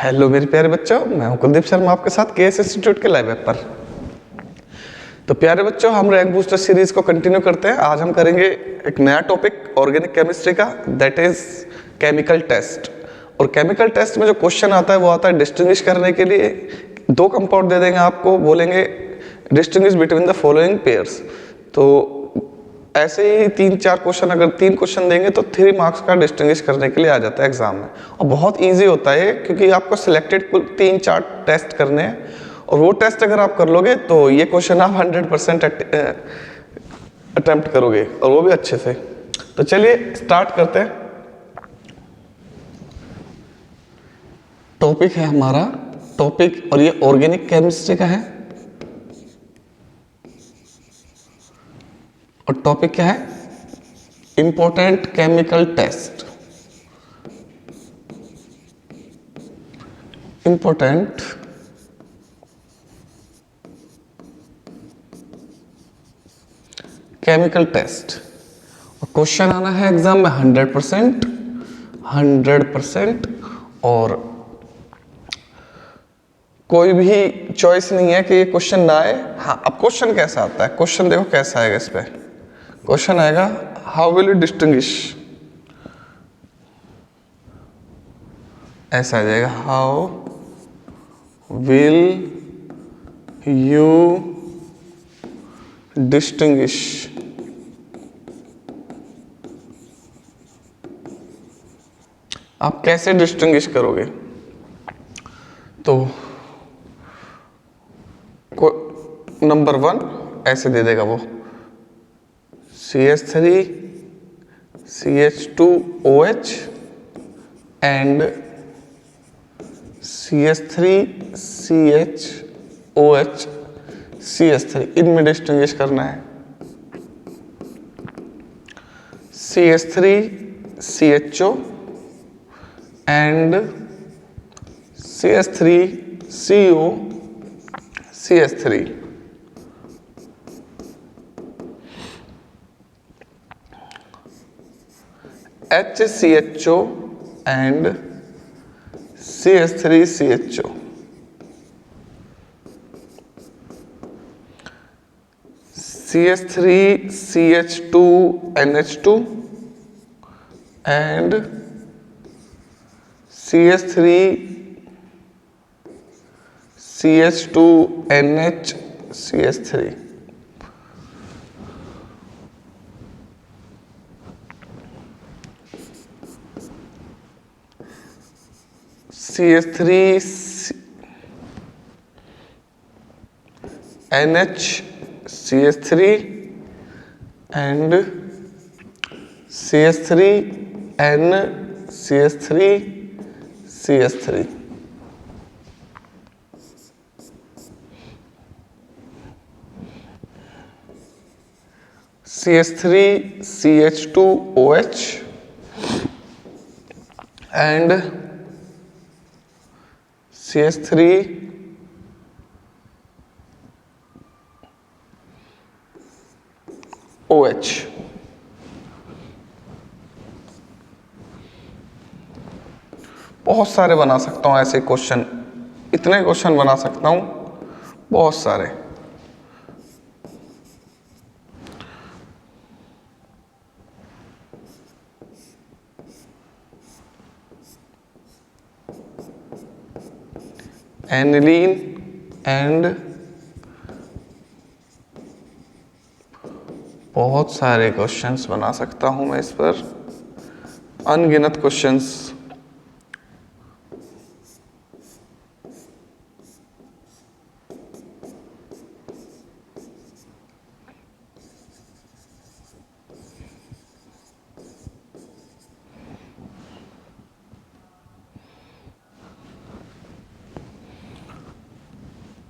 Hello मेरे प्यारे बच्चों, मैं हूं कुलदीप शर्मा आपके साथ केएस इंस्टीट्यूट के लाइव ऐप पर। तो प्यारे बच्चों, हम रैंक बूस्टर सीरीज को कंटिन्यू करते हैं। आज हम करेंगे एक नया टॉपिक ऑर्गेनिक केमिस्ट्री का, दैट इज केमिकल टेस्ट। और केमिकल टेस्ट में जो क्वेश्चन आता है वो आता है डिस्टिंग्विश करने के लिए। दो कंपाउंड दे देंगे आपको, बोलेंगे distinguish between the following pairs. तो ऐसे ही 3-4 क्वेश्चन, अगर 3 क्वेश्चन देंगे तो 3 मार्क्स का डिस्टिंग्विश करने के लिए आ जाता है एग्जाम में। और बहुत इजी होता है क्योंकि आपको सिलेक्टेड कुल 3-4 टेस्ट करने हैं, और वो टेस्ट अगर आप कर लोगे तो ये क्वेश्चन आप 100% अटेम्प्ट करोगे, और वो भी अच्छे से। तो चलिए स्टार्ट करते हैं। टॉपिक है हमारा टॉपिक, और ये ऑर्गेनिक केमिस्ट्री का है। और टॉपिक क्या है? Important chemical test. Important chemical test. और क्वेश्चन आना है एग्जाम में 100%। और कोई भी चॉइस नहीं है कि ये क्वेश्चन ना आए। हाँ, अब क्वेश्चन कैसा आता है? क्वेश्चन देखो कैसा आएगा। इस पे क्वेश्चन आएगा, हाउ विल यू डिस्टिंग्विश। ऐसा आ जाएगा, हाउ विल यू डिस्टिंग्विश। आप कैसे डिस्टिंग्विश करोगे? तो नंबर 1 ऐसे दे देगा वो, CH3 CH2OH and CH3 CHOH CH3, इनमें डिस्टिंग्विश करना है। CH3 CHO and CH3 CO CH3। HCHO and CH3CHO। CH3CH2NH2 and CH3CH2NHCH3। CH3NHCH3 and CH3NCH3CH3। CH3CH2OH and CH3OH। बहुत सारे बना सकता हूं ऐसे क्वेश्चन, इतने क्वेश्चन बना सकता हूं, बहुत सारे। एनिलीन एंड बहुत सारे क्वेश्चंस बना सकता हूं मैं इस पर, अनगिनत क्वेश्चंस।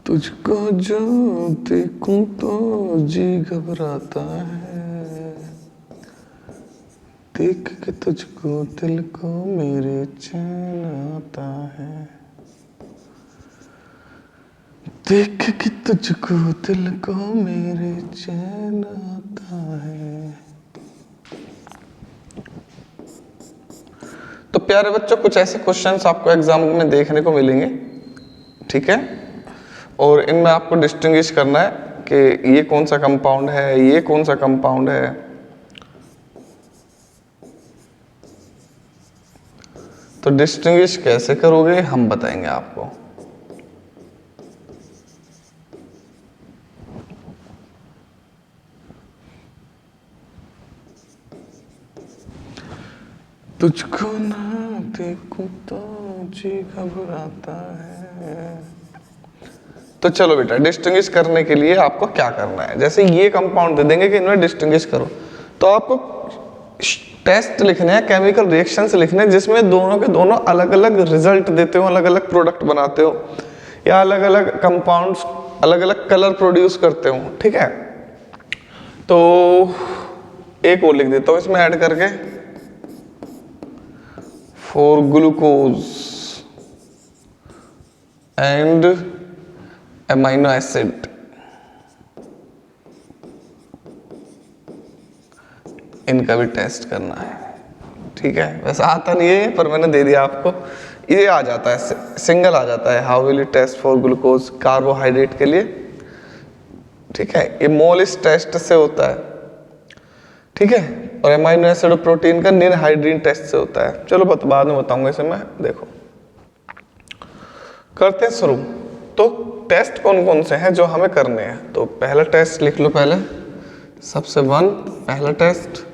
तुझको जो देखूं तो जी घबराता है, देख के तुझको दिल को मेरे चैन आता है, देख के तुझको दिल को मेरे चैन आता है। प्यारे बच्चों कुछ ऐसे क्वेश्चंस आपको एग्जाम में देखने को मिलेंगे, ठीक है, और इनमें आपको डिस्टिंग्विश करना है कि ये कौन सा कंपाउंड है, ये कौन सा कंपाउंड है। तो डिस्टिंग्विश कैसे करोगे हम बताएंगे आपको। तुझको ना देखूं तो जी घबराता है। तो चलो बेटा, डिस्टिंग्विश करने के लिए आपको क्या करना है, जैसे ये कंपाउंड दे देंगे कि इनमें डिस्टिंग्विश करो, तो आपको टेस्ट लिखने हैं, केमिकल रिएक्शंस लिखने हैं जिसमें दोनों के दोनों अलग अलग रिजल्ट देते हो, अलग अलग प्रोडक्ट बनाते हो, या अलग अलग कंपाउंड्स अलग अलग कलर प्रोड्यूस करते हो, ठीक है। तो एक और लिख देता हूं इसमें ऐड करके, for glucose and amino acid इनका भी टेस्ट करना है, ठीक है। वैसे आता नहीं है पर मैंने दे दिया आपको, ये आ जाता है, सिंगल आ जाता है, how will you test for glucose carbohydrate के लिए, ठीक है। ये मोलिस टेस्ट से होता है, ठीक है, और एमाइनो एसिड और प्रोटीन का निर्हाइड्रीन टेस्ट से होता है। चलो बाद में बताऊंगा इसे मैं, देखो करते हैं शुरू। तो टेस्ट कौन कौन से हैं जो हमें करने हैं, तो पहला टेस्ट लिख लो पहले, सबसे वन पहला test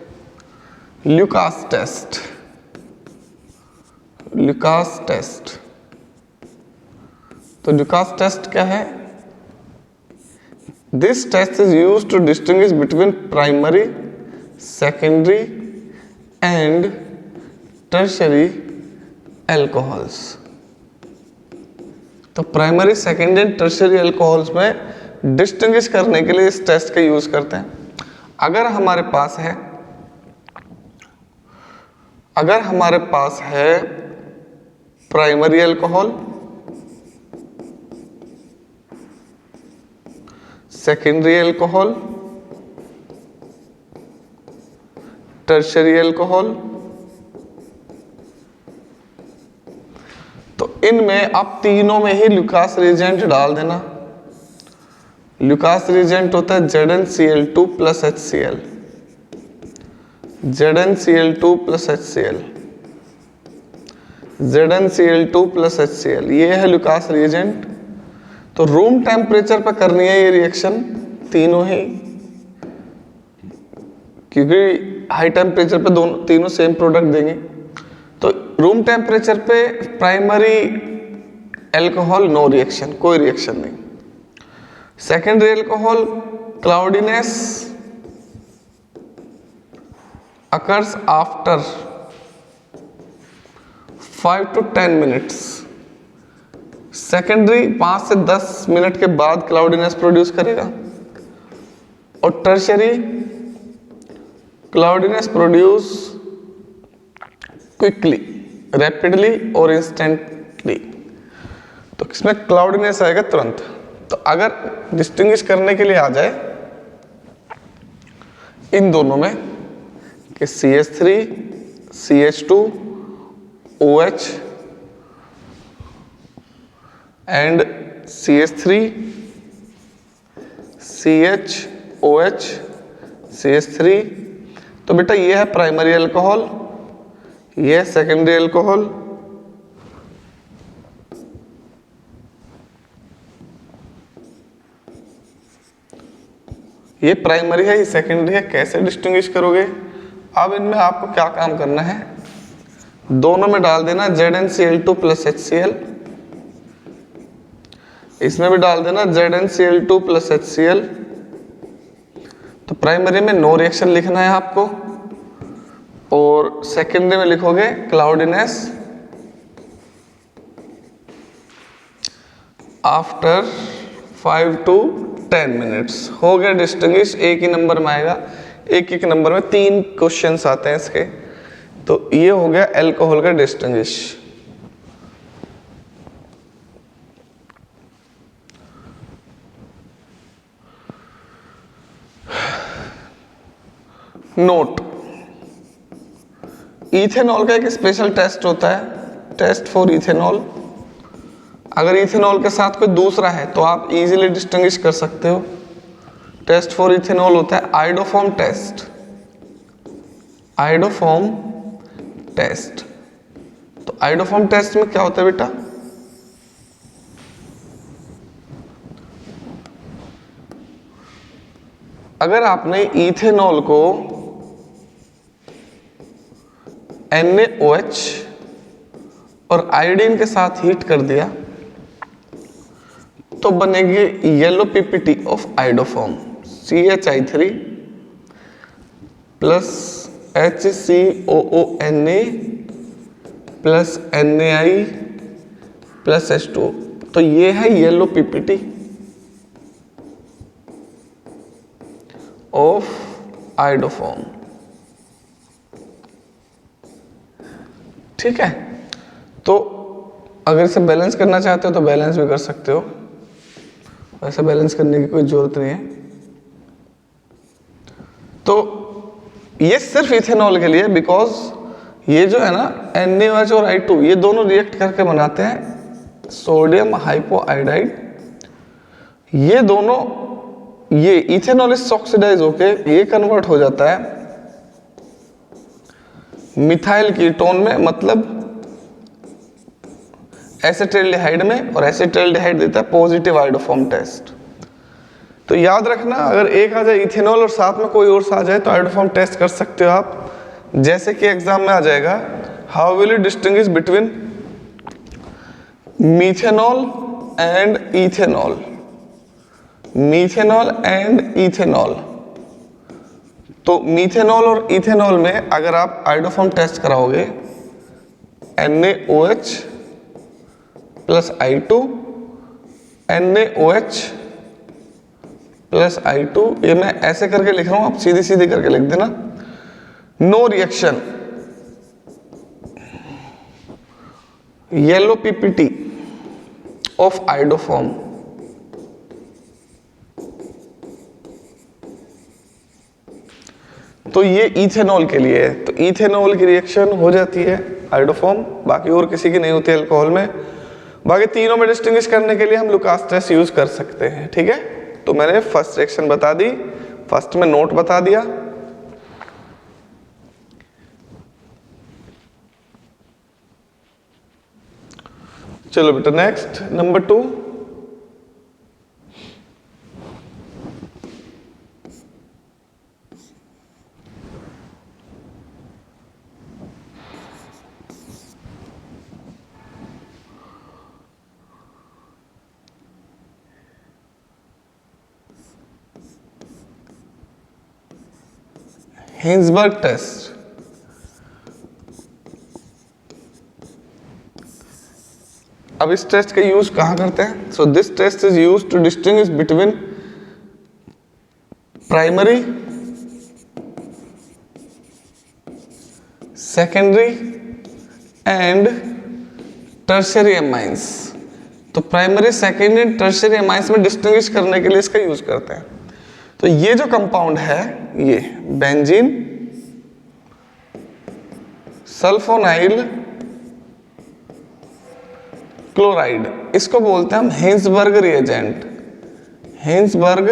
Lucas test, Lucas test. तो ल्यूकास टेस्ट क्या है? This test is used to distinguish between primary, secondary and tertiary alcohols. तो primary, secondary and tertiary alcohols में डिस्टिंग्विश करने के लिए इस टेस्ट का यूज करते हैं। अगर हमारे पास है primary alcohol, secondary alcohol, tertiary alcohol, तो इनमें आप तीनों में ही ल्यूकास रिएजेंट डाल देना। ल्यूकास रिएजेंट होता है ZnCl2 plus HCl, ZnCl2 plus HCl, ZnCl2 plus HCl, ये है ल्यूकास रिएजेंट। तो रूम टेम्परेचर पर करनी है ये रिएक्शन तीनों ही, क्योंकि हाई टेम्परेचर पे दोनों तीनों सेम प्रोडक्ट देंगे। तो रूम टेम्परेचर पे प्राइमरी एल्कोहल नो रिएक्शन, कोई रिएक्शन नहीं। Secondary alcohol cloudiness occurs after 5 to 10 minutes। Secondary 5 से 10 मिनट के बाद क्लाउडीनेस प्रोड्यूस करेगा, और tertiary cloudiness produce quickly, rapidly और इंस्टेंटली। तो इसमें क्लाउडीनेस आएगा तुरंत। तो अगर डिस्टिंग्विश करने के लिए आ जाए इन दोनों में कि CH3 CH2 OH and CH3 CHOH CH3, तो बेटा ये है प्राइमरी अल्कोहल, ये है सेकेंडरी अल्कोहल, ये प्राइमरी है, ये सेकेंडरी है। कैसे डिस्टिंग्विश करोगे? अब इनमें आपको क्या काम करना है, दोनों में डाल देना ZnCl2 प्लस HCl, इसमें भी डाल देना ZnCl2 प्लस HCl। तो प्राइमरी में नो रिएक्शन लिखना है आपको, और सेकेंडरी में लिखोगे क्लाउडीनेस आफ्टर 5 to 10 मिनट्स। हो गया डिस्टिंग्विश, एक ही नंबर में आएगा, एक नंबर में 3 क्वेश्चंस आते हैं इसके। तो ये हो गया अल्कोहल का डिस्टिंग्विश। नोट, इथेनॉल का एक स्पेशल टेस्ट होता है, टेस्ट फॉर इथेनॉल। अगर इथेनॉल के साथ कोई दूसरा है तो आप इजीली डिस्टिंग्विश कर सकते हो। टेस्ट फॉर इथेनॉल होता है आइडोफॉर्म टेस्ट, आइडोफॉर्म टेस्ट। तो आइडोफॉर्म टेस्ट में क्या होता है बेटा, अगर आपने इथेनॉल को NaOH और आयोडीन के साथ हीट कर दिया तो बनेगी yellow PPT of iodoform, CHI3 plus HCOONA plus NaI plus H2O। तो ये है येलो PPT ऑफ आइडोफॉर्म। ठीक है, तो अगर इसे बैलेंस करना चाहते हो तो बैलेंस भी कर सकते हो, वैसे बैलेंस करने की कोई जरूरत नहीं है। तो ये सिर्फ इथेनॉल के लिए, बिकॉज ये जो है ना NaOH और I2 ये दोनों रिएक्ट करके बनाते हैं सोडियम हाइपोआइडाइड। ये दोनों, ये इथेनॉल इस ऑक्सीडाइज होके ये कन्वर्ट हो जाता है मिथाइल कीटोन में, मतलब एसिटाल्डिहाइड में, और एसिटाल्डिहाइड देता है पॉजिटिव आइडोफॉर्म टेस्ट। तो याद रखना, अगर एक आ जाए इथेनॉल और साथ में कोई और सा आ जाए तो आइडोफॉर्म टेस्ट कर सकते हो आप। जैसे कि एग्जाम में आ जाएगा, how will you distinguish between methanol and ethanol, methanol and ethanol. तो मीथेनॉल और इथेनॉल में अगर आप आइडोफॉर्म टेस्ट कराओगे NaOH plus I2, NaOH plus I2, ये मैं ऐसे करके लिख रहा हूं, आप सीधी सीधी करके लिख देना। No reaction, yellow PPT of iodoform. तो ये इथेनॉल के लिए है। तो इथेनॉल की रिएक्शन हो जाती है आइडोफॉर्म, बाकी और किसी की नहीं होती है अल्कोहल में। बाकी तीनों में डिस्टिंग्विश करने के लिए हम लुकास टेस्ट यूज कर सकते हैं। ठीक है, तो मैंने फर्स्ट रिएक्शन बता दी, फर्स्ट में नोट बता दिया। चलो बेटा नेक्स्ट, नंबर 2। Hinsberg test. अब इस टेस्ट का यूज कहां करते हैं? So this test is use to distinguish between primary, secondary and tertiary amines. तो primary, secondary and tertiary amines में डिस्टिंग्विश करने के लिए इसका यूज करते हैं। तो ये जो कंपाउंड है, ये बेंजीन सल्फोनाइल क्लोराइड, इसको बोलते हैं हम Hinsberg reagent, Hinsberg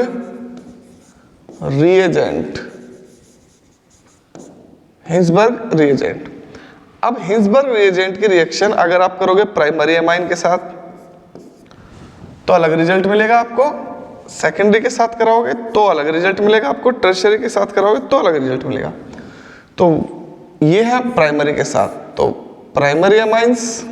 reagent, Hinsberg reagent. अब हिंसबर्ग रिएजेंट की रिएक्शन अगर आप करोगे प्राइमरी एमाइन के साथ तो अलग रिजल्ट मिलेगा आपको, सेकेंडरी के साथ कराओगे तो अलग रिजल्ट मिलेगा आपको, टर्शियरी के साथ कराओगे तो अलग रिजल्ट मिलेगा। तो ये है प्राइमरी के साथ। तो primary amines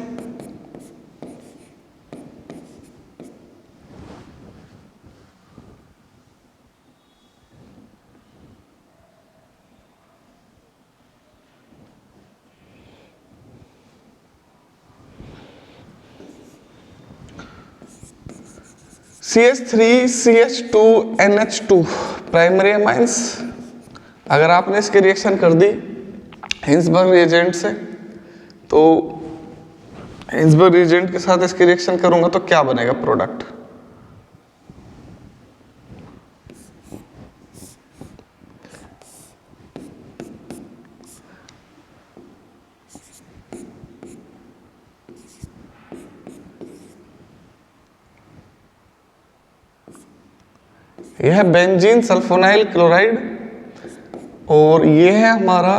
CH3CH2NH2 primary amines. अगर आपने इसकी रिएक्शन कर दी हिंसबर्ग रिएजेंट से, तो हिंसबर्ग रिएजेंट के साथ इसकी रिएक्शन करूंगा तो क्या बनेगा प्रोडक्ट? यह है बेंजीन सल्फोनाइल क्लोराइड और ये है हमारा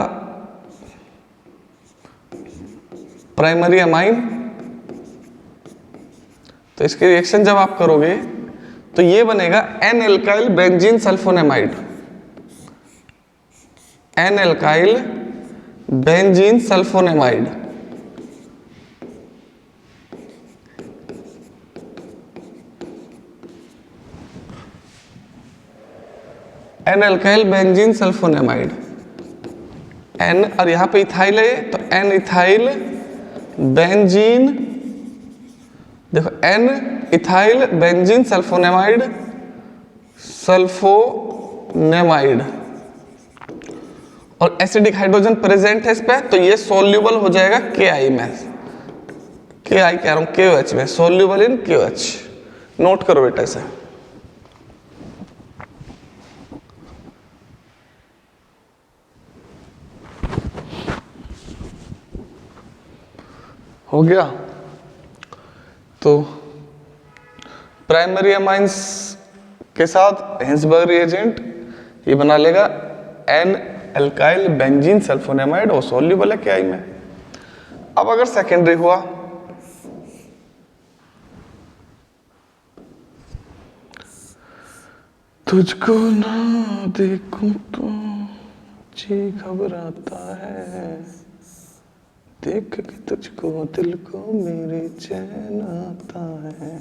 प्राइमरी अमाइन। तो इसकी रिएक्शन जब आप करोगे तो ये बनेगा N alkyl benzene sulphonamide, N alkyl benzene sulphonamide. N alkyl benzene sulphonamide, N और यहां पे इथाइल है तो एन इथाइल बेंजीन, देखो N ethyl benzene sulphonamide, sulphonamide और एसिडिक हाइड्रोजन प्रेजेंट है इस पे, तो ये सोल्यूबल हो जाएगा KI में, KI कह रहा हूं KOH में, सोल्यूबल इन KOH। नोट करो बेटा इसे। हो गया। तो प्राइमरी अमाइंस के साथ हिंसबर्ग रिएजेंट ये बना लेगा एन एल्काइल बेंजीन सल्फोनेमाइड और सोल्यूबल है KI में। अब अगर सेकेंडरी हुआ तुझको ना देखूं तो जी घबराता है, देख के तुझको दिल को मेरे चैन आता है।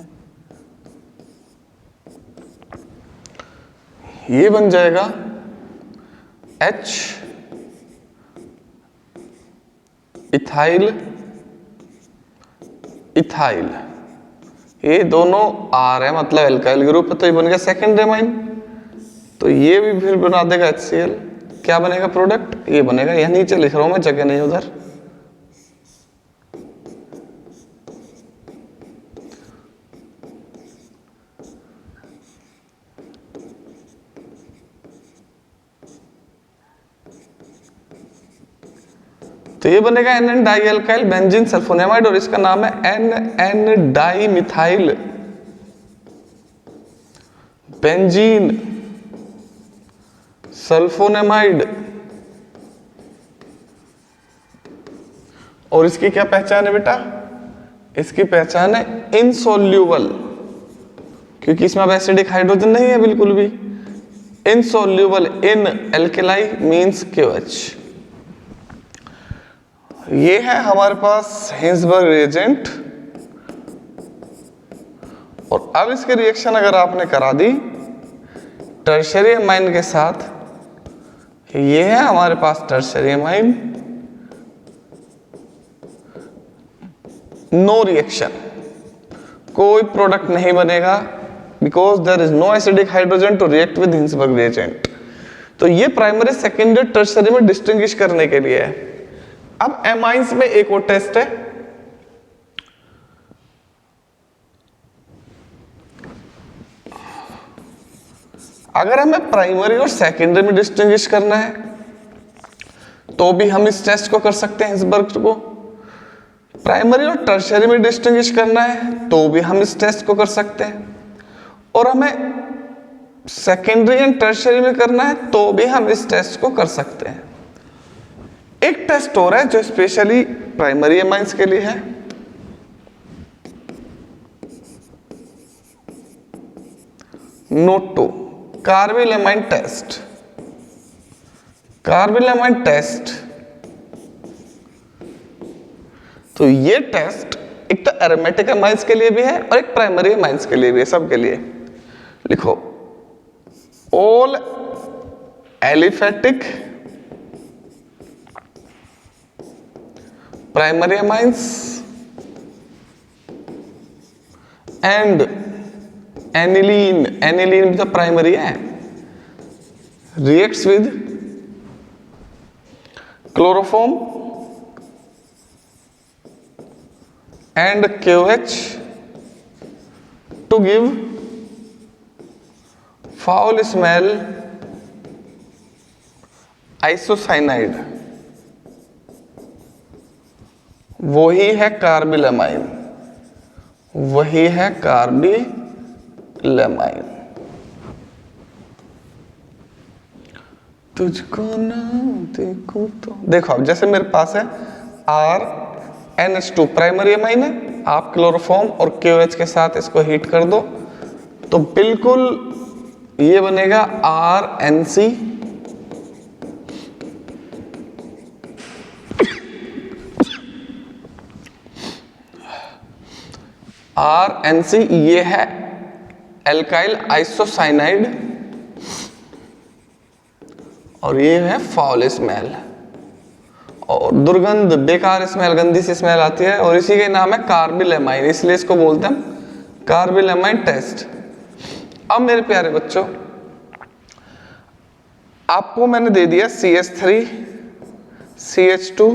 ये बन जाएगा H इथाइल इथाइल, ये दोनों R है मतलब एल्काइल ग्रुप है, तो ये बन गया सेकेंड एमाइन। तो ये भी फिर बना देगा HCl। क्या बनेगा प्रोडक्ट? ये बनेगा, यह नीचे लिख रहा हूं मैं, जगह नहीं उधर। तो ये बनेगा N di alkyl benzene sulphonamide और इसका नाम है N di methyl benzene sulphonamide. और इसकी क्या पहचान है बेटा? इसकी पहचान है इनसोल्यूबल, क्योंकि इसमें अब एसिडिक हाइड्रोजन नहीं है बिल्कुल भी। Insoluble in alkali means KOH। ये है हमारे पास हिंसबर्ग रिएजेंट। और अब इसके रिएक्शन अगर आपने करा दी टर्शियरी अमाइन के साथ, ये है हमारे पास टर्शियरी अमाइन, नो रिएक्शन, कोई प्रोडक्ट नहीं बनेगा because there is no acidic hydrogen to react with Hinsberg reagent. तो ये प्राइमरी सेकेंडरी टर्शियरी में डिस्टिंग्विश करने के लिए है। अब एमाइंस में एक और टेस्ट है, अगर हमें प्राइमरी और सेकेंडरी में डिस्टिंग्विश करना है तो भी हम इस टेस्ट को कर सकते हैं हिंसबर्ग को। प्राइमरी और टर्शियरी में डिस्टिंग्विश करना है तो भी हम इस टेस्ट को कर सकते हैं, और हमें सेकेंडरी एंड टर्शियरी में करना है तो भी हम इस टेस्ट को कर सकते हैं। एक टेस्ट और है जो स्पेशली प्राइमरी एमाइंस के लिए है। Note 2 carbyl amine test. Carbyl amine test, तो ये टेस्ट एक तो एरोमेटिक एमाइंस के लिए भी है और एक प्राइमरी एमाइंस के लिए भी है, सबके लिए। लिखो all aliphatic primary amines and aniline भी तो प्राइमरी है, reacts with chloroform and KOH to give foul smell isocyanide। वही है कार्बिल एमाइन, वही है कार्बिल एमाइन। तुझको ना देखूं तो देखो, अब जैसे मेरे पास है RNH2 प्राइमरी अमाइन है, आप क्लोरोफॉर्म और KOH के साथ इसको हीट कर दो तो बिल्कुल ये बनेगा RNC ये है एल्काइल आइसोसाइनाइड और ये है फाउल स्मेल और दुर्गंध, बेकार स्मेल, गंदी सी स्मेल आती है और इसी का नाम है कार्बिलएमाइन, इसलिए इसको बोलते हैं कार्बिलएमाइन टेस्ट। अब मेरे प्यारे बच्चों, आपको मैंने दे दिया CH3 CH2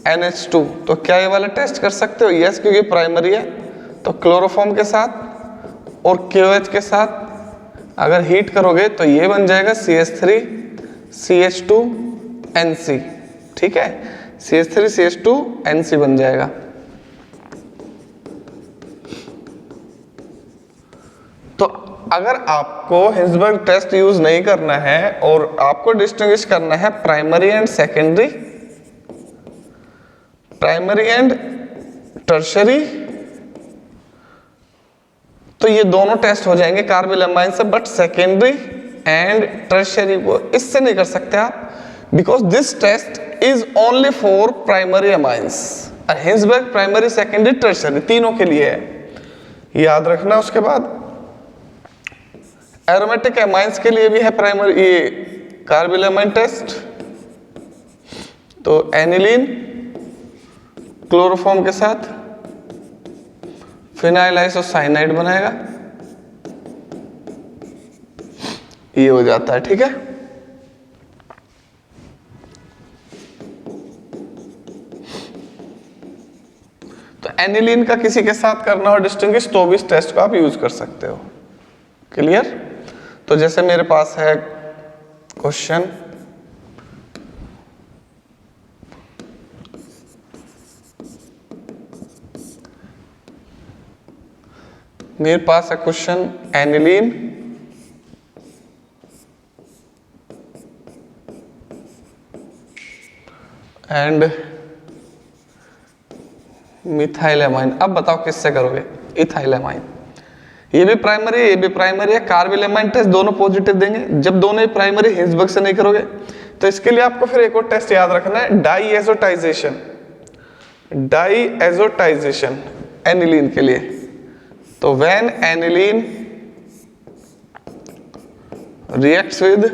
NH2, तो क्या ये वाला टेस्ट कर सकते हो? यस, क्योंकि प्राइमरी है तो क्लोरोफॉर्म के साथ और KOH के साथ अगर हीट करोगे तो ये बन जाएगा CH3 CH2 NC, ठीक है, CH3 CH2 NC बन जाएगा। तो अगर आपको हिंसबर्ग टेस्ट यूज नहीं करना है और आपको डिस्टिंग्विश करना है primary and secondary, primary and tertiary, तो ये दोनों टेस्ट हो जाएंगे कार्बिलएमाइन से, बट सेकेंडरी एंड टर्शरी को इससे नहीं कर सकते आप, because this test is only for primary amines. Hinsberg primary secondary tertiary तीनों के लिए है, याद रखना। उसके बाद एरोमेटिक एमाइंस के लिए भी है प्राइमरी ये कार्बिलएमाइन टेस्ट, तो एनिलीन क्लोरोफॉर्म के साथ फिनाइल आइसोसाइनाइड बनाएगा, ये हो जाता है, ठीक है। तो एनिलीन का किसी के साथ करना हो डिस्टिंग्विश तो भी इस टेस्ट को आप यूज कर सकते हो, क्लियर। तो जैसे मेरे पास है क्वेश्चन, मेरे पास है क्वेश्चन एनिलीन एंड मिथाइलएमाइन। अब बताओ किससे करोगे? इथाइलएमाइन। ये भी प्राइमरी है, ये भी प्राइमरी है, कार्बिलएमाइन टेस्ट दोनों पॉजिटिव देंगे। जब दोनों ही प्राइमरी हिंसबर्ग से नहीं करोगे तो इसके लिए आपको फिर एक और टेस्ट याद रखना है, डाईएजोटाइजेशन। डाईएजोटाइजेशन एनिलीन के लिए, तो when aniline reacts with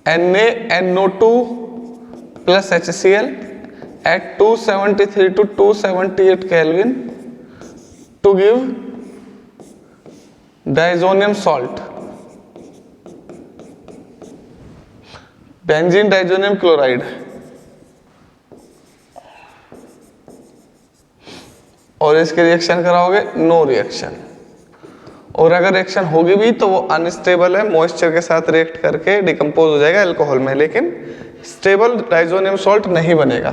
NaNO2 plus HCl at 273 to 278 Kelvin to give diazonium salt, benzene diazonium chloride, और इसके रिएक्शन कराओगे, नो रिएक्शन। और अगर रिएक्शन होगी भी तो वो अनस्टेबल है, मॉइस्चर के साथ रिएक्ट करके डिकम्पोज हो जाएगा अल्कोहल में, लेकिन स्टेबल डाइजोनियम सॉल्ट नहीं बनेगा।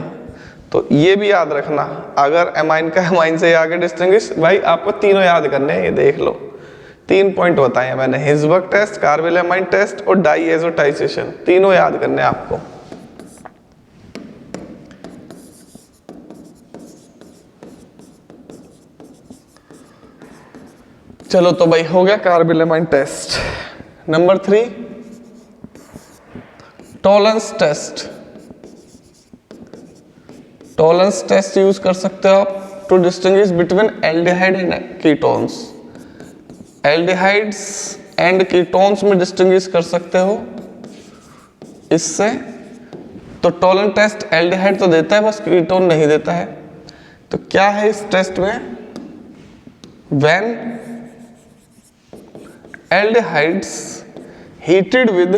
तो ये भी याद रखना, अगर एमाइन का एमाइन से आगे डिस्टिंग्विश, भाई आपको तीनों याद करने हैं, ये देख लो 3 पॉइंट बताए हैं मैंने, हिंसबर्ग टेस्ट, कार्बिलएमाइन टेस्ट और डाईएजोटाइजेशन, तीनों याद करने हैं आपको। चलो तो भाई हो गया carbylamine test. Number 3 tolerance test. Tolerance test use कर सकते हो आप to distinguish between aldehyde and ketones. Aldehydes and ketones में डिस्टिंग्विश कर सकते हो इससे। तो टॉलरेंस टेस्ट एल्डिहाइड तो देता है, बस कीटोन नहीं देता है। तो क्या है इस टेस्ट में? When aldehydes heated with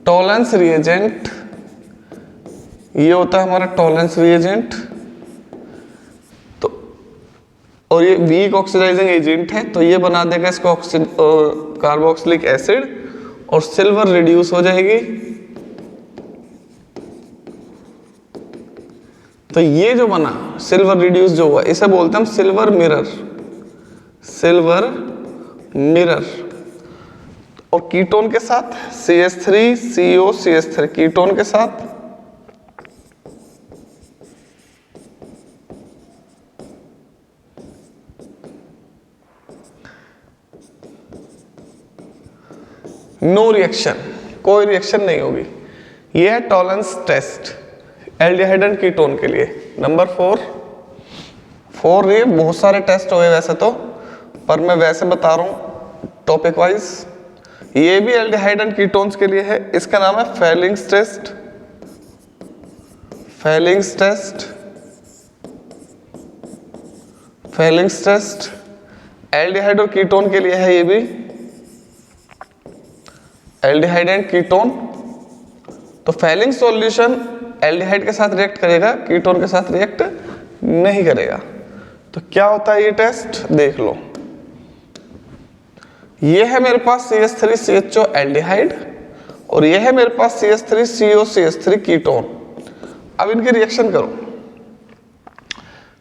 tolerance reagent, ये होता है हमारा टॉलरेंस रिएजेंट, तो और ये वीक ऑक्सीडाइजिंग एजेंट है, तो ये बना देगा इसको कार्बोक्सिलिक एसिड और सिल्वर रिड्यूस हो जाएगी। तो ये जो बना सिल्वर रिड्यूस जो हुआ इसे बोलते हैं हम सिल्वर मिरर, सिल्वर मिरर। और कीटोन के साथ CH3 CO CH3 कीटोन के साथ नो रिएक्शन, कोई रिएक्शन नहीं होगी। ये है Tollens test aldehyde and ketone के लिए। नंबर 4 ये बहुत सारे टेस्ट हुए वैसे तो, पर मैं वैसे बता रहा हूं टॉपिक वाइज। ये भी एल्डिहाइड एंड कीटोन्स के लिए है, इसका नाम है Fehling's test, Fehling's test, Fehling's test. Aldehyde और कीटोन के लिए है ये भी, एल्डिहाइड एंड कीटोन। तो फेलिंग सॉल्यूशन एल्डिहाइड के साथ रिएक्ट करेगा, कीटोन के साथ रिएक्ट नहीं करेगा। तो क्या होता है ये टेस्ट देख लो। ये है मेरे पास CH3 CHO एल्डिहाइड और ये है मेरे पास CH3 CO CH3 कीटोन। अब इनके रिएक्शन करो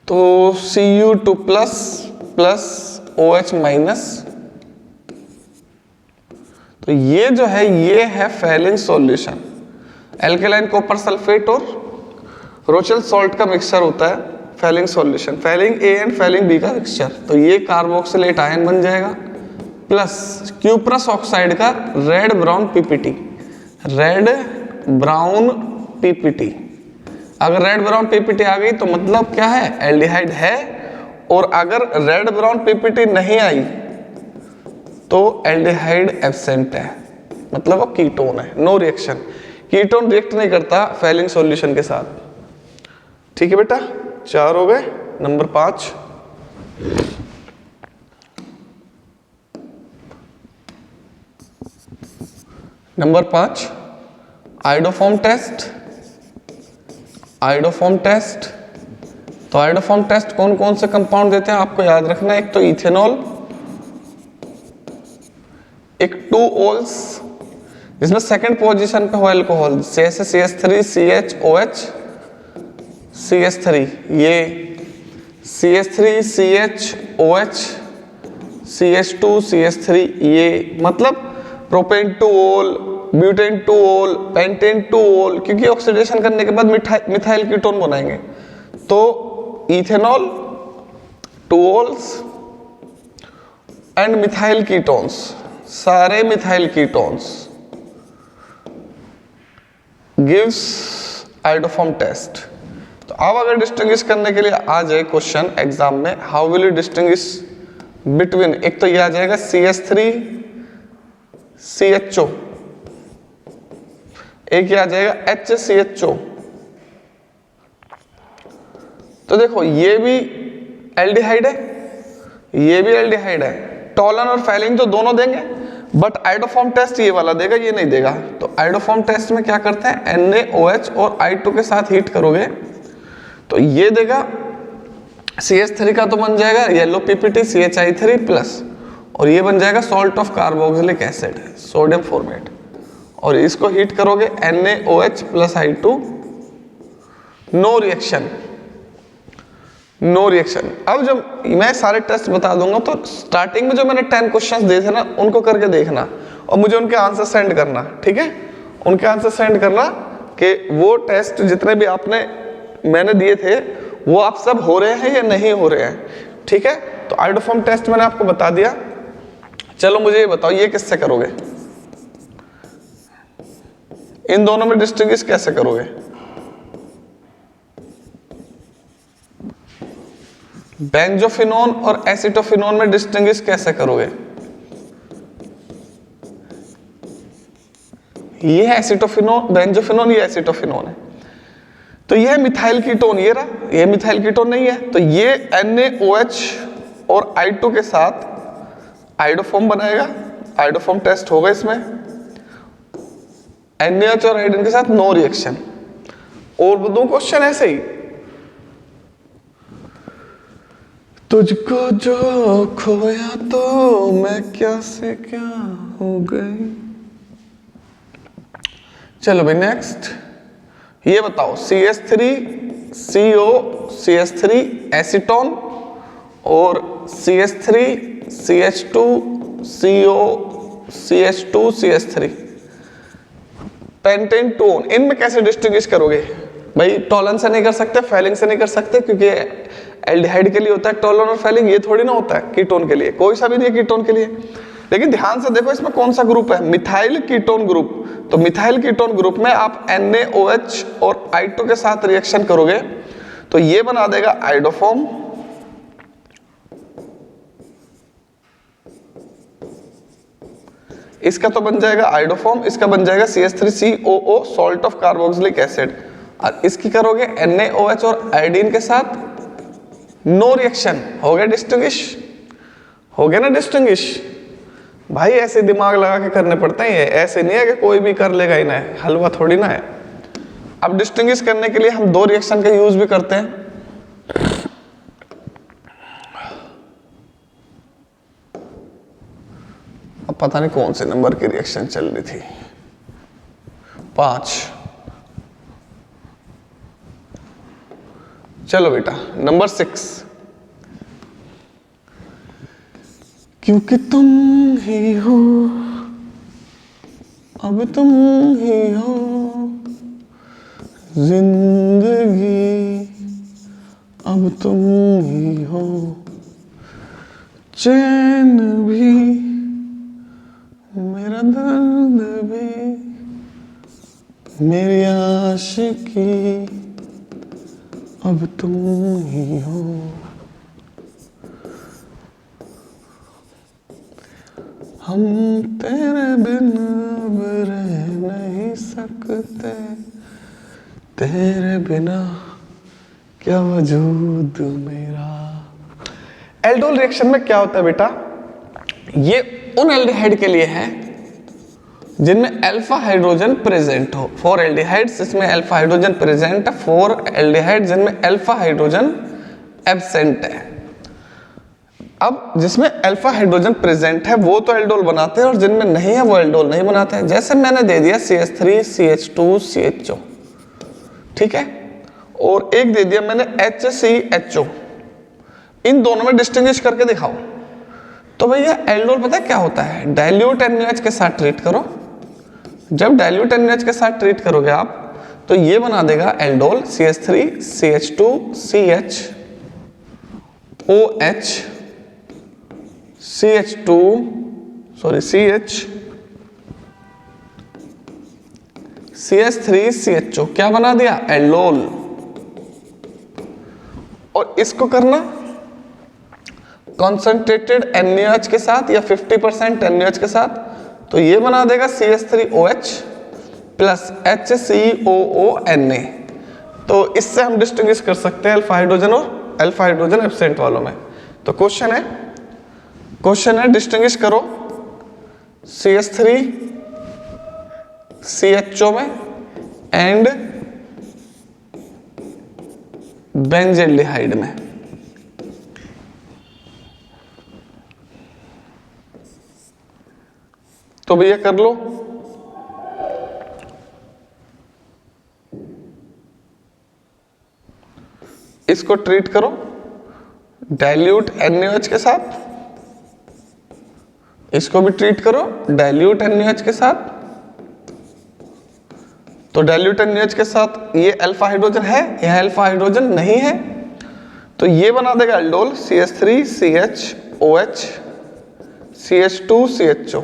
तो Cu2 प्लस OH माइनस। तो ये जो है ये है Fehling solution. Alkaline copper sulphate और रोचेल सॉल्ट का मिक्सचर होता है Fehling solution, Fehling A and Fehling B का मिक्सचर। तो ये कार्बोक्सिलेट आयन बन जाएगा प्लस क्यूप्रस ऑक्साइड का red brown PPT, red brown PPT। अगर रेड ब्राउन PPT आ गई तो मतलब क्या है, एल्डिहाइड है। और अगर रेड ब्राउन PPT नहीं आई तो एल्डिहाइड एब्सेंट है, मतलब वो कीटोन है, नो रिएक्शन। कीटोन रिएक्ट नहीं करता फेलिंग सॉल्यूशन के साथ। ठीक है बेटा, 4 हो गए। Number 5 iodoform test, iodoform test. तो आइडोफॉर्म टेस्ट कौन कौन से कंपाउंड देते हैं आपको याद रखना है। एक तो इथेनॉल, एक 2 ओल्स जिसमें सेकंड पोजीशन पे हो अल्कोहल, जैसे CH3 CHOH CH3, ये CH3 CHOH CH2 CH3, ये मतलब प्रोपेन 2 ओल, ब्यूटेन 2 ओल, पेंटेन 2 ओल, क्योंकि ऑक्सीडेशन करने के बाद मिथाइल कीटोन बनाएंगे। तो ethanol, 2 ols and methyl ketones, सारे methyl ketones gives iodoform test. तो अब अगर डिस्टिंग्विश करने के लिए आ जाए क्वेश्चन एग्जाम में, how will you distinguish between, एक तो ये आ जाएगा CH3 CHO, एक ये आ जाएगा HCHO। तो देखो ये भी एल्डिहाइड है, ये भी एल्डिहाइड है। टॉलन और फेलिंग तो दोनों देंगे, बट आइडोफॉर्म टेस्ट ये वाला देगा, ये नहीं देगा। तो आइडोफॉर्म टेस्ट में क्या करते हैं, NaOH और I2 के साथ हीट करोगे तो ये देगा CH3 का तो बन जाएगा येलो PPT CHI3 प्लस, और ये बन जाएगा salt of carboxylic acid, sodium formate. और इसको हीट करोगे NaOH plus I2, no reaction, no reaction. अब जब मैं सारे टेस्ट बता दूंगा तो स्टार्टिंग में जो मैंने 10 क्वेश्चंस दिए थे ना, उनको करके देखना और मुझे उनके आंसर सेंड करना। ठीक है, उनके आंसर सेंड करना कि वो टेस्ट जितने भी आपने मैंने दिए थे वो आप सब हो रहे हैं या नहीं हो रहे हैं। ठीक है, तो आइडोफॉर्म टेस्ट मैंने आपको बता दिया। चलो मुझे ये बताओ, ये किससे करोगे, इन दोनों में डिस्टिंग्विश कैसे करोगे। बेंजोफिनोन और एसिटोफिनोन में डिस्टिंग्विश कैसे करोगे। ये है एसिटोफिनोन, बेंजोफिनोन, ये एसिटोफिनोन है। तो ये है मिथाइल कीटोन, ये रहा, ये मिथाइल कीटोन नहीं है। तो ये NaOH और I2 के साथ आइडोफॉर्म बनाएगा, आइडोफॉर्म टेस्ट होगा इसमें। NaOH और आयोडीन के साथ नो रिएक्शन। और दो क्वेश्चन ऐसे ही, तुझको जो खोया तो मैं क्या से क्या हो गई। चलो भाई नेक्स्ट, ये बताओ CH3 COCH3 एसीटोन और CH3 CH2 COCH2 CH3 pentane tone. इनमें कैसे डिस्टिंग्विश करोगे भाई? टॉलन से नहीं कर सकते, फेलिंग से नहीं कर सकते, क्योंकि एल्डिहाइड के लिए होता है टॉलन और फेलिंग, ये थोड़ी ना होता है कीटोन के लिए, कोई सा भी नहीं है कीटोन के लिए। लेकिन ध्यान से देखो इसमें कौन सा ग्रुप है, मिथाइल कीटोन ग्रुप। तो मिथाइल कीटोन ग्रुप में आप NaOH और I2 के साथ रिएक्शन करोगे तो ये बना देगा आइडोफॉर्म, इसका तो बन जाएगा आइडोफॉर्म, इसका बन जाएगा CH3COO salt of carboxylic acid. और इसकी करोगे NaOH और आयोडीन के साथ, नो रिएक्शन, हो गया डिस्टिंग्विश, हो गया ना डिस्टिंग्विश। भाई ऐसे दिमाग लगा के करने पड़ते हैं ये, ऐसे नहीं है कि कोई भी कर लेगा इन्हें, हलवा थोड़ी ना है। अब डिस्टिंग्विश करने के लिए हम दो रिएक्शन का यूज भी करते हैं। अब पता नहीं कौन से नंबर की रिएक्शन चल रही थी, 5। चलो बेटा नंबर 6। क्योंकि तुम ही हो, अब तुम ही हो जिंदगी, अब तुम ही हो चैन भी, मेरा दर्द भी, मेरी आशिकी, अब तुम ही हो। हम तेरे बिना अब रह नहीं सकते, तेरे बिना क्या वजूद मेरा। एल्डोल रिएक्शन में क्या होता है बेटा, ये उन एल्डिहाइड के लिए है जिनमें अल्फा हाइड्रोजन प्रेजेंट हो। 4 एल्डिहाइड्स इसमें अल्फा हाइड्रोजन प्रेजेंट है, 4 एल्डिहाइड जिनमें अल्फा हाइड्रोजन एब्सेंट है। अब जिसमें अल्फा हाइड्रोजन प्रेजेंट है वो तो एल्डोल बनाते हैं, और जिनमें नहीं है वो एल्डोल नहीं बनाते हैं। जैसे मैंने दे दिया CH3 CH2 CHO, ठीक है, और एक दे दिया मैंने HCHO। इन दोनों में डिस्टिंग्विश करके दिखाओ। तो भैया एल्डोल पता है क्या होता है, डाइल्यूट NaOH के साथ ट्रीट करो। जब डाइल्यूट NaOH के साथ ट्रीट करोगे आप तो ये बना देगा aldol CH3 CH2 CHOH CH2 sorry CH CH3 CHO, क्या बना दिया एल्डोल। और इसको करना कॉन्सेंट्रेटेड NaOH के साथ या 50% NaOH के साथ, तो ये बना देगा CH3OH प्लस HCOONA। तो इससे हम डिस्टिंग्विश कर सकते हैं अल्फा हाइड्रोजन और अल्फा हाइड्रोजन एब्सेंट वालों में। तो क्वेश्चन है डिस्टिंग्विश करो CH3 CHO में एंड बेंजेल्डिहाइड में। तो भैया कर लो। इसको ट्रीट करो डाइल्यूट NaOH के साथ, इसको भी ट्रीट करो डाइल्यूट NaOH के साथ। तो डाइल्यूट NaOH के साथ ये अल्फा हाइड्रोजन है, यह अल्फा हाइड्रोजन नहीं है, तो ये बना देगा aldol CH3 CHOH CH2 CHO,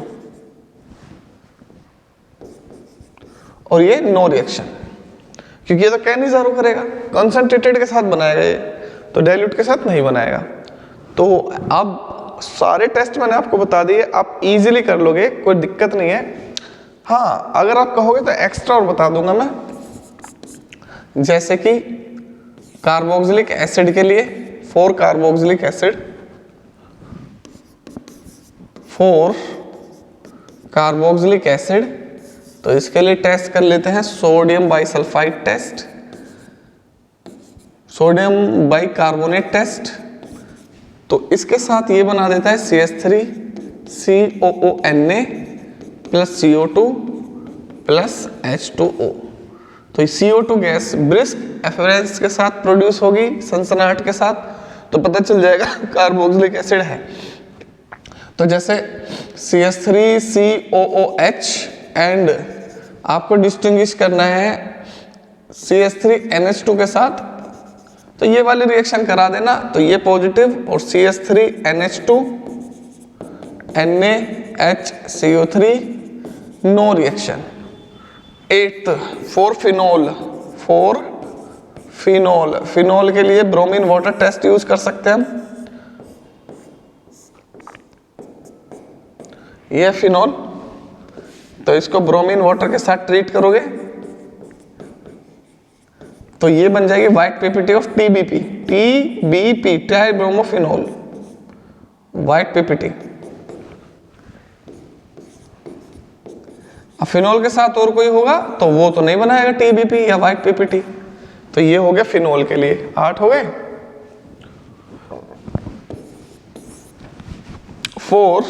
और ये नो रिएक्शन, क्योंकि ये तो कैनिजारो करेगा, कंसंट्रेटेड के साथ बनाएगा ये, तो डाइल्यूट के साथ नहीं बनाएगा। तो अब सारे टेस्ट मैंने आपको बता दिए, आप इजीली कर लोगे, कोई दिक्कत नहीं है। हाँ अगर आप कहोगे तो एक्स्ट्रा और बता दूंगा मैं, जैसे कि कार्बोक्सिलिक एसिड के लिए 4 कार्बोक्सिलिक एसिड, 4 कार्बोक्सिलिक एसिड, तो इसके लिए टेस्ट कर लेते हैं sodium bisulphide test, sodium bicarbonate test. तो इसके साथ ये बना देता है CH3 COONA plus CO2 plus H2O। तो CO2 गैस ब्रिस्क एफरेंस के साथ प्रोड्यूस होगी, सनसनाहट के साथ, तो पता चल जाएगा कार्बोक्सिलिक एसिड है। तो जैसे CH3COOH एंड आपको डिस्टिंग्विश करना है CH3NH2 के साथ, तो ये वाली रिएक्शन करा देना, तो ये पॉजिटिव और CH3NH2 NaHCO3 no reaction. 8 for phenol, phenol के लिए ब्रोमीन वाटर टेस्ट यूज कर सकते हैं हम। ये फिनोल, तो इसको ब्रोमीन वाटर के साथ ट्रीट करोगे तो ये बन जाएगी white PPT of TBP, try bromophenol, white PPT. अब फिनोल के साथ और कोई होगा तो वो तो नहीं बनाएगा TBP या व्हाइट पीपीटी, तो ये हो गया फिनोल के लिए। 8 हो गए। 4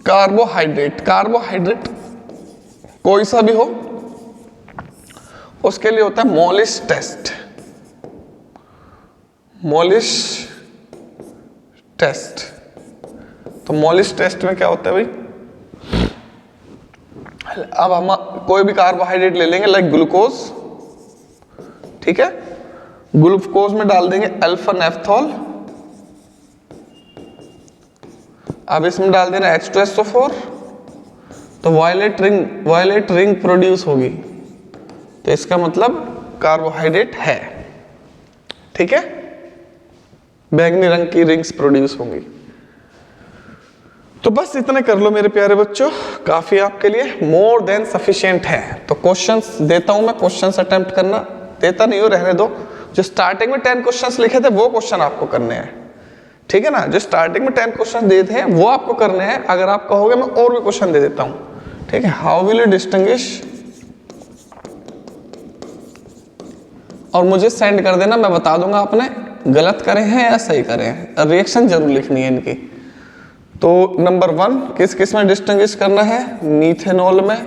कार्बोहाइड्रेट, कार्बोहाइड्रेट कोई सा भी हो उसके लिए होता है मोलिस टेस्ट। मोलिस टेस्ट, तो मोलिस टेस्ट में क्या होता है भाई, अब हम कोई भी कार्बोहाइड्रेट ले लेंगे लाइक ग्लूकोज, ठीक है, ग्लूकोज में डाल देंगे अल्फा नेफ्थॉल, अब इसमें डाल देना H2SO4, तो वायलेट रिंग प्रोड्यूस होगी, तो इसका मतलब कार्बोहाइड्रेट है, ठीक है, बैंगनी रंग की रिंग्स प्रोड्यूस होंगी। तो बस इतने कर लो मेरे प्यारे बच्चों, काफी आपके लिए, मोर देन सफिशिएंट है। तो क्वेश्चंस देता हूं मैं, क्वेश्चंस अटेम्प्ट करना, देता नहीं हो रहने दो। जो स्टार्टिंग में 10 क्वेश्चंस लिखे थे वो क्वेश्चन आपको करने हैं, ठीक है ना, जो स्टार्टिंग में 10 क्वेश्चन दिए थे वो आपको करने हैं। अगर आप कहोगे मैं और भी क्वेश्चन दे देता हूं, ठीक है। हाउ विल यू डिस्टिंग्विश, और मुझे सेंड कर देना, मैं बता दूंगा आपने गलत करे हैं या सही करे हैं। रिएक्शन जरूर लिखनी है इनकी। तो नंबर 1 किस किस में डिस्टिंग्विश करना है, मीथेनॉल में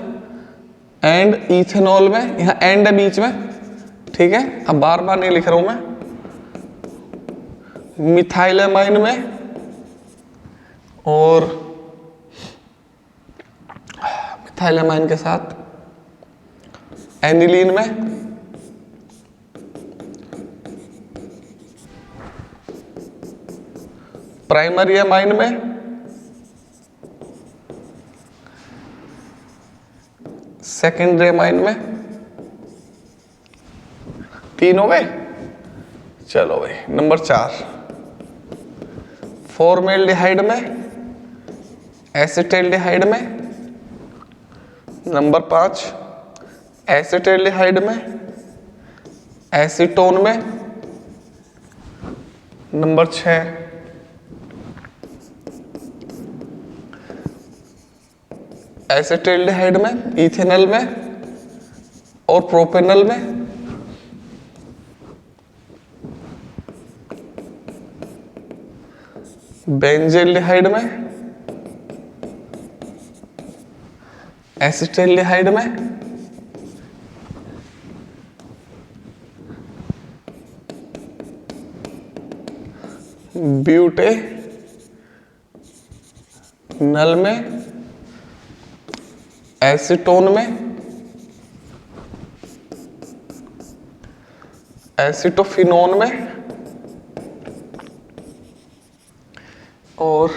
एंड इथेनॉल में, यहाँ एंड है बीच में, ठीक है, अब बार बार नहीं लिख रहा हूं मैं। मिथाइलएमाइन में और मिथाइलएमाइन के साथ एनिलीन में, प्राइमरी एमाइन में, सेकेंडरी एमाइन में। 3 हो गए। चलो भाई नंबर 4 फॉर्मेल्डिहाइड में, एसिटाल्डिहाइड में। नंबर 5 एसिटाल्डिहाइड में, एसीटोन में। नंबर 6 एसिटाल्डिहाइड में, इथेनॉल में और प्रोपेनॉल में। बेंजील्डिहाइड में, एसिटाल्डिहाइड में, ब्यूटेनॉल में, एसीटोन में, एसिटोफिनोन में और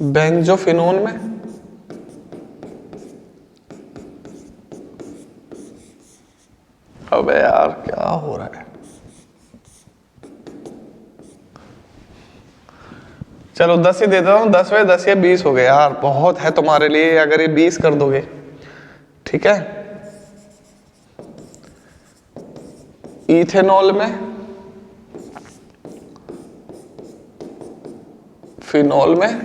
बेंजोफिनोन में। अबे यार क्या हो रहा है। चलो 10 ही देता हूँ, 10 में 10 या 20 हो गए यार, बहुत है तुम्हारे लिए अगर ये 20 कर दोगे, ठीक है। इथेनॉल में, फिनॉल में,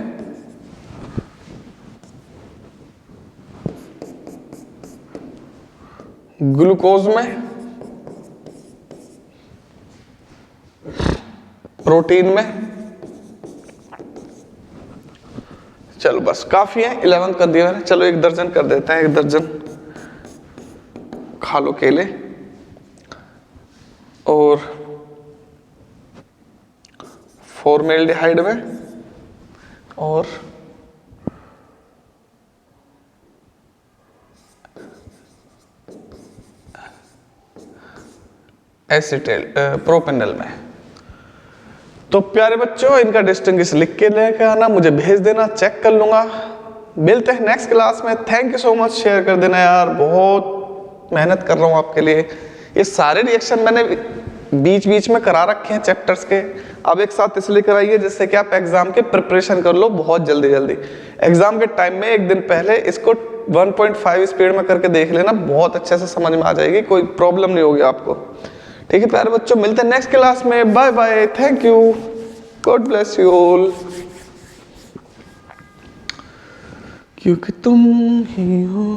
ग्लूकोज में, प्रोटीन में। चलो बस काफी है, 11 कर दिया मैंने। चलो 1 दर्जन कर देते हैं, 1 दर्जन खा लो केले। और फॉर्मेल्डिहाइड में और एसिटेल प्रोपेनल में। तो प्यारे बच्चों इनका डिस्टिंग्विश लिख के लेके आना, मुझे भेज देना, चेक कर लूंगा। मिलते हैं नेक्स्ट क्लास में। Thank you so much, share कर देना यार, बहुत मेहनत कर रहा हूँ आपके लिए। ये सारे रिएक्शन मैंने बीच बीच में करा रखे हैं चैप्टर्स के, अब एक साथ इसलिए कराइए जिससे कि आप एग्जाम के प्रिपरेशन कर लो बहुत जल्दी जल्दी। एग्जाम के टाइम में 1 दिन पहले इसको 1.5 स्पीड में करके देख लेना, बहुत अच्छे से समझ में आ जाएगी, कोई प्रॉब्लम नहीं होगी आपको। ठीक है प्यारे बच्चों, मिलते हैं नेक्स्ट क्लास में। Bye bye, thank you, God bless you all. क्योंकि तुम ही हो।